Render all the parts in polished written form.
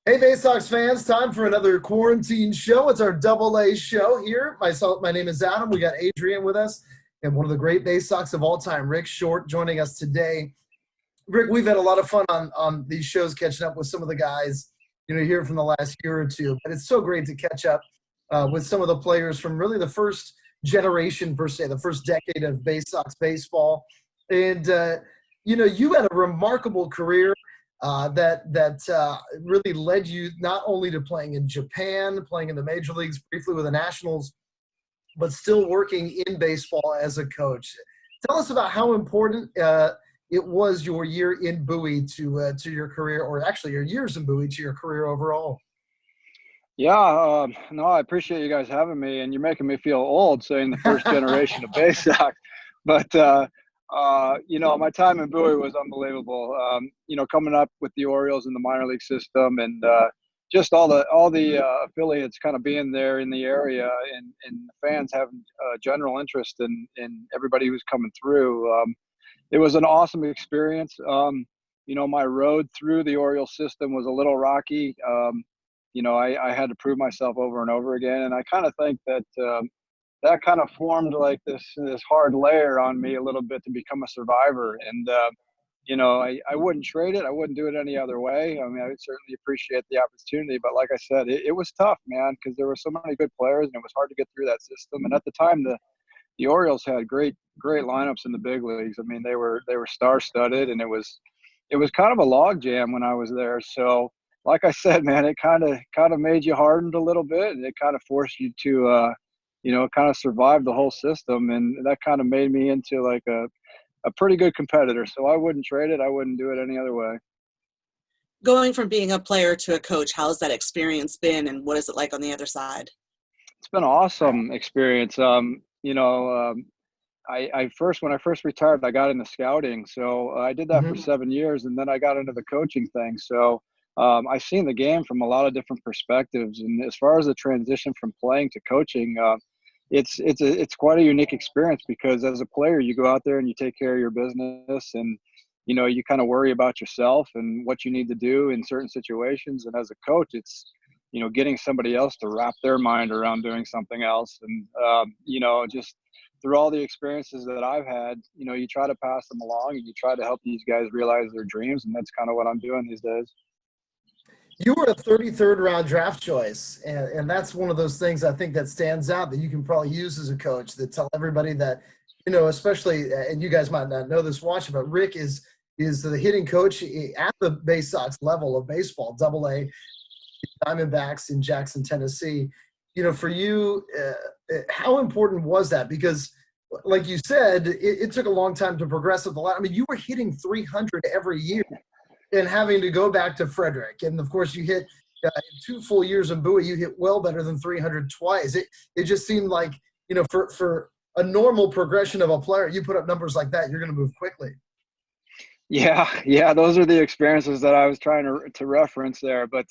Hey, Baysox fans, time for another quarantine show. It's our double A show here. My name is Adam. We got Adrian with us and one of the great Baysox of all time, Rick Short, joining us today. Rick, we've had a lot of fun on these shows catching up with some of the guys, here from the last year or two. But it's so great to catch up with some of the players from really the first generation, per se, the first decade of Baysox baseball. And, you had a remarkable career that really led you not only to playing in Japan, playing in the major leagues briefly with the Nationals, but still working in baseball as a coach. Tell us about how important it was your year in Bowie to your career, or actually your years in Bowie to your career overall. Yeah, no, I appreciate you guys having me, and you're making me feel old saying the first generation of Baysox. But my time in Bowie was unbelievable. Coming up with the Orioles in the minor league system, and just all the affiliates kind of being there in the area, and the fans having general interest in everybody who's coming through. It was an awesome experience. My road through the Orioles system was a little rocky. I had to prove myself over and over again. And I kind of think that that kind of formed like this hard layer on me a little bit to become a survivor. And, I wouldn't trade it. I wouldn't do it any other way. I mean, I would certainly appreciate the opportunity. But like I said, it was tough, man, because there were so many good players and it was hard to get through that system. And at the time, the Orioles had great lineups in the big leagues. I mean, they were star-studded, and it was kind of a logjam when I was there. So, like I said, man, it kind of made you hardened a little bit, and it kind of forced you to, kind of survive the whole system, and that kind of made me into like a pretty good competitor. So I wouldn't trade it. I wouldn't do it any other way. Going from being a player to a coach, how's that experience been, and what is it like on the other side? It's been an awesome experience. When I first retired, I got into scouting. So I did that for 7 years, and then I got into the coaching thing. So I've seen the game from a lot of different perspectives. And as far as the transition from playing to coaching, it's quite a unique experience, because as a player, you go out there and you take care of your business, and you kind of worry about yourself and what you need to do in certain situations. And as a coach, it's getting somebody else to wrap their mind around doing something else. And just through all the experiences that I've had, you try to pass them along, and you try to help these guys realize their dreams. And that's kind of what I'm doing these days. You were a 33rd round draft choice, and that's one of those things I think that stands out that you can probably use as a coach, that tell everybody that, especially, and you guys might not know this watching, but Rick is the hitting coach at the Baysox level of baseball, Double A, Diamondbacks in Jackson, Tennessee. For you, how important was that? Because, like you said, it took a long time to progress with the line. I mean, you were hitting 300 every year and having to go back to Frederick. And, of course, you hit in 2 full years in Bowie, you hit well better than 300 twice. It just seemed like, for a normal progression of a player, you put up numbers like that, you're going to move quickly. Yeah, those are the experiences that I was trying to reference there. But,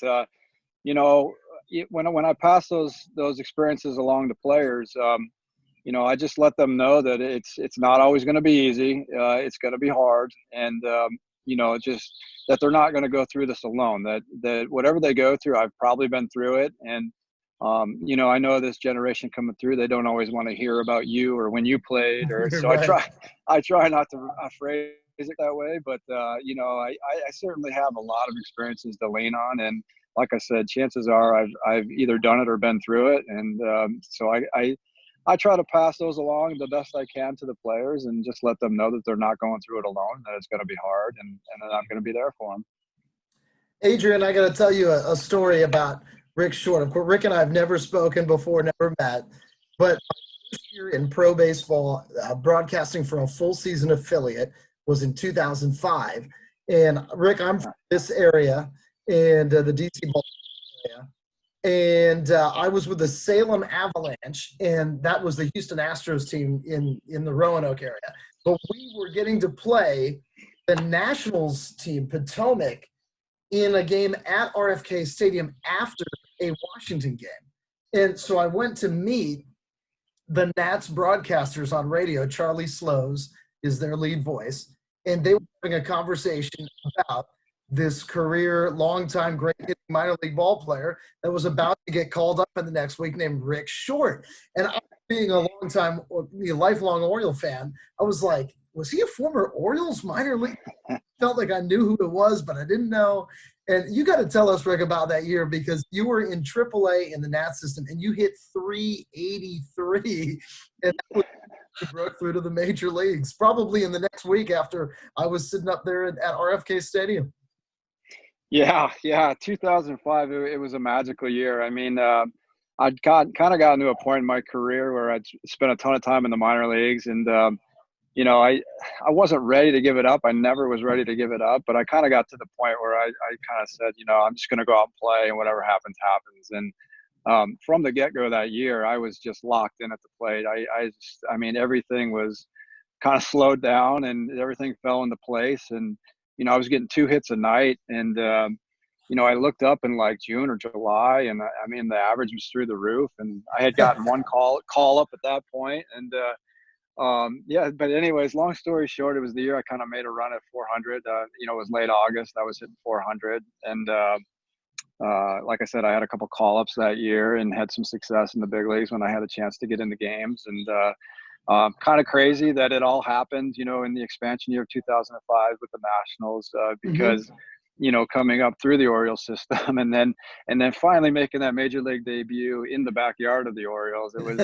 when I pass those experiences along to players, I just let them know that it's not always going to be easy. It's going to be hard, and just that they're not going to go through this alone. That whatever they go through, I've probably been through it, and I know this generation coming through, they don't always want to hear about you or when you played, or so. Right. I try not to phrase it that way, but I certainly have a lot of experiences to lean on, and like I said, chances are I've either done it or been through it. And so I try to pass those along the best I can to the players, and just let them know that they're not going through it alone, that it's going to be hard, and that I'm going to be there for them. Adrian, I got to tell you a story about Rick Short. Of course, Rick and I have never spoken before, never met, but my first year in pro baseball, broadcasting for a full season affiliate, was in 2005. And Rick, I'm from this area, and the DC Baltimore area, and I was with the Salem Avalanche, and that was the Houston Astros team in the Roanoke area. But we were getting to play the Nationals team, Potomac, in a game at RFK Stadium after a Washington game. And so I went to meet the Nats broadcasters on radio. Charlie Slows is their lead voice, and they were having a conversation about this career, longtime great hitting minor league ball player that was about to get called up in the next week named Rick Short. And I, being a longtime, lifelong Oriole fan, I was like, was he a former Orioles minor league? Felt like I knew who it was, but I didn't know. And you got to tell us, Rick, about that year because you were in AAA in the Nat system and you hit 383, and that was you broke through to the major leagues probably in the next week after I was sitting up there at RFK Stadium. Yeah, 2005. It was a magical year. I mean, I'd kind of gotten to a point in my career where I'd spent a ton of time in the minor leagues, and you know, I wasn't ready to give it up. I never was ready to give it up, but I kind of got to the point where I kind of said, you know, I'm just going to go out and play, and whatever happens, happens. And from the get-go that year, I was just locked in at the plate. I mean, everything was kind of slowed down, and everything fell into place. And you know, I was getting 2 hits a night, and you know, I looked up in like June or July, and I mean, the average was through the roof, and I had gotten one call up at that point, and yeah. But anyways, long story short, it was the year I kind of made a run at 400. You know, it was late August. I was hitting 400, and like I said, I had a couple call ups that year and had some success in the big leagues when I had a chance to get into games, and kind of crazy that it all happened, you know, in the expansion year of 2005 with the Nationals, because, you know, coming up through the Orioles system and then finally making that major league debut in the backyard of the Orioles. It was,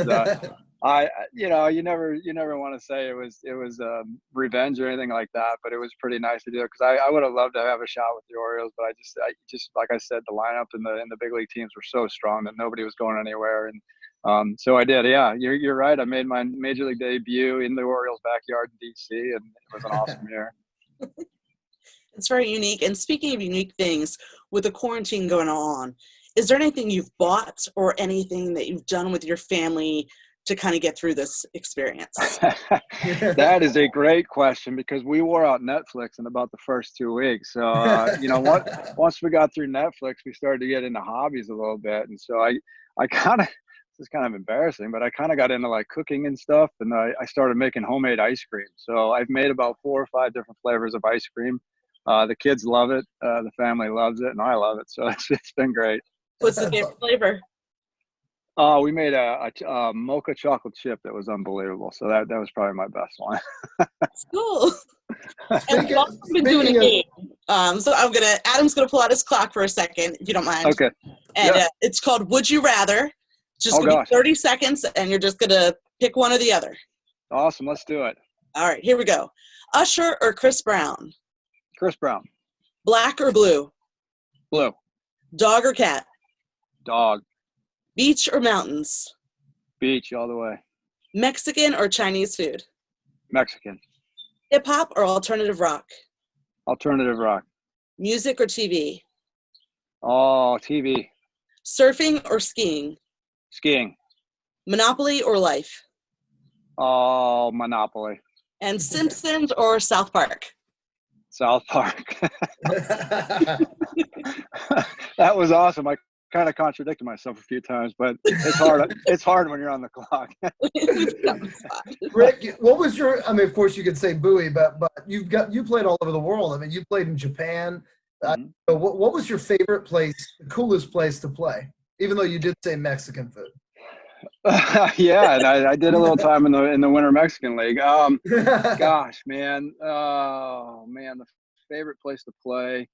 you know, you never want to say it was revenge or anything like that, but it was pretty nice to do it because I would have loved to have a shot with the Orioles, but I just like I said, the lineup in the big league teams were so strong that nobody was going anywhere. And so I did. Yeah, you're right. I made my major league debut in the Orioles' backyard in DC, and it was an awesome year. It's very unique. And speaking of unique things, with the quarantine going on, is there anything you've bought or anything that you've done with your family to kind of get through this experience? That is a great question because we wore out Netflix in about the first 2 weeks. So, you know, once we got through Netflix, we started to get into hobbies a little bit. And so I kind of, this is kind of embarrassing, but I kind of got into like cooking and stuff, and I started making homemade ice cream. So I've made about 4 or 5 different flavors of ice cream. The kids love it. The family loves it, and I love it. So it's been great. What's the favorite flavor? We made a mocha chocolate chip that was unbelievable. So that was probably my best one. That's cool. And we've also been doing a game. So Adam's gonna pull out his clock for a second, if you don't mind. Okay. And it's called Would You Rather. Just gonna be 30 seconds, and you're just gonna pick one or the other. Awesome. Let's do it. All right, here we go. Usher or Chris Brown? Chris Brown. Black or blue? Blue. Dog or cat? Dog. Beach or mountains? Beach all the way. Mexican or Chinese food? Mexican. Hip hop or alternative rock? Alternative rock. Music or TV? Oh, TV. Surfing or skiing? Skiing. Monopoly or Life? Oh, Monopoly. And Simpsons or South Park? South Park. That was awesome. I kind of contradicted myself a few times, but it's hard. It's hard when you're on the clock. Rick, what was your? I mean, of course, you could say Bowie, but you played all over the world. I mean, you played in Japan. So what was your favorite place, the coolest place to play? Even though you did say Mexican food. Yeah, and I did a little time in the Winter Mexican League. Gosh, man. Oh man, the favorite place to play.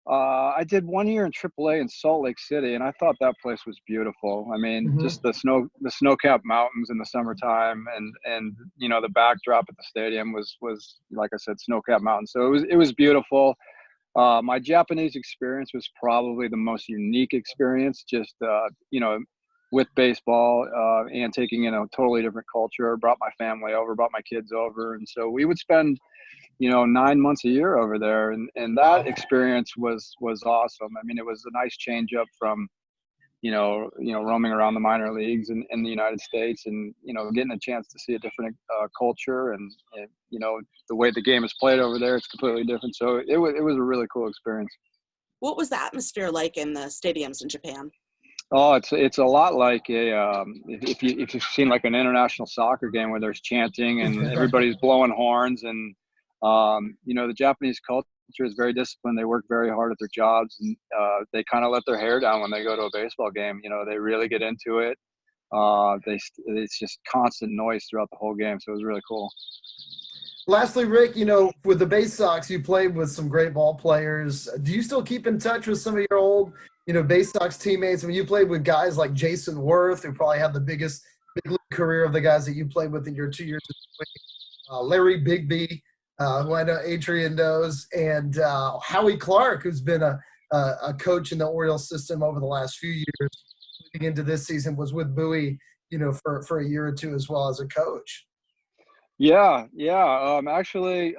I did 1 year in AAA in Salt Lake City, and I thought that place was beautiful. I mean, just the snow-capped mountains in the summertime, and you know, the backdrop at the stadium was like I said, snow-capped mountains. So it was beautiful. My Japanese experience was probably the most unique experience. Just you know, with baseball and taking in a totally different culture. Brought my family over, brought my kids over, and so we would spend, you know, 9 months a year over there, and that experience was awesome. I mean, it was a nice change up from, you know, roaming around the minor leagues in the United States, and you know, getting a chance to see a different culture, and you know, the way the game is played over there, it's completely different. So it was a really cool experience. What was the atmosphere like in the stadiums in Japan? Oh, it's a lot like if you've seen like an international soccer game where there's chanting and everybody's blowing horns, and you know, the Japanese culture is very disciplined. They work very hard at their jobs, and they kind of let their hair down when they go to a baseball game. You know, they really get into it. It's just constant noise throughout the whole game, so it was really cool. Lastly, Rick, you know, with the Baysox, you played with some great ball players. Do you still keep in touch with some of your old, you know, Baysox teammates? I mean, you played with guys like Jason Worth, who probably had the biggest big league career of the guys that you played with in your 2 years. Larry Bigby, who I know Adrian knows, and Howie Clark, who's been a coach in the Orioles system over the last few years. Leading into this season, was with Bowie, you know, for a year or two as well as a coach. Yeah. Actually,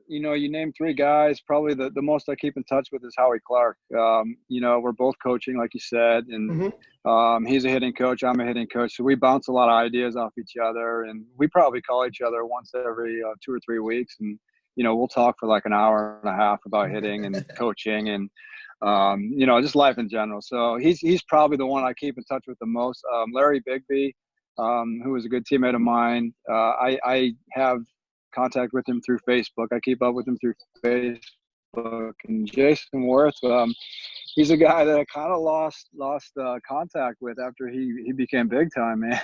you know, you named three guys. Probably the most I keep in touch with is Howie Clark. You know, we're both coaching, like you said, and he's a hitting coach. I'm a hitting coach. So we bounce a lot of ideas off each other, and we probably call each other once every 2 or 3 weeks. And, you know, we'll talk for like an hour and a half about hitting and coaching and, you know, just life in general. So he's probably the one I keep in touch with the most. Larry Bigby, who was a good teammate of mine. I have contact with him through Facebook. I keep up with him through Facebook. And Jason Worth, he's a guy that I kind of lost contact with after he became big time, man.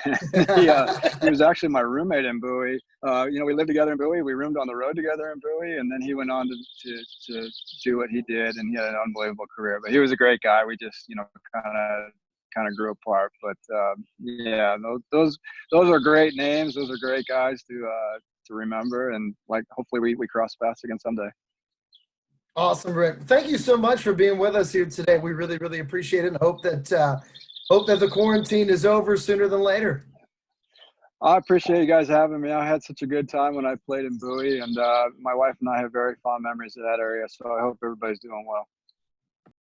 He was actually my roommate in Bowie. You know, we lived together in Bowie. We roomed on the road together in Bowie, and then he went on to do what he did, and he had an unbelievable career. But he was a great guy. We just, you know, kind of grew apart. But yeah, those are great names. Those are great guys to remember, and like hopefully we cross paths again someday. Awesome, Rick. Thank you so much for being with us here today. We really, really appreciate it, and hope that the quarantine is over sooner than later. I appreciate you guys having me. I had such a good time when I played in Bowie, and my wife and I have very fond memories of that area. So I hope everybody's doing well.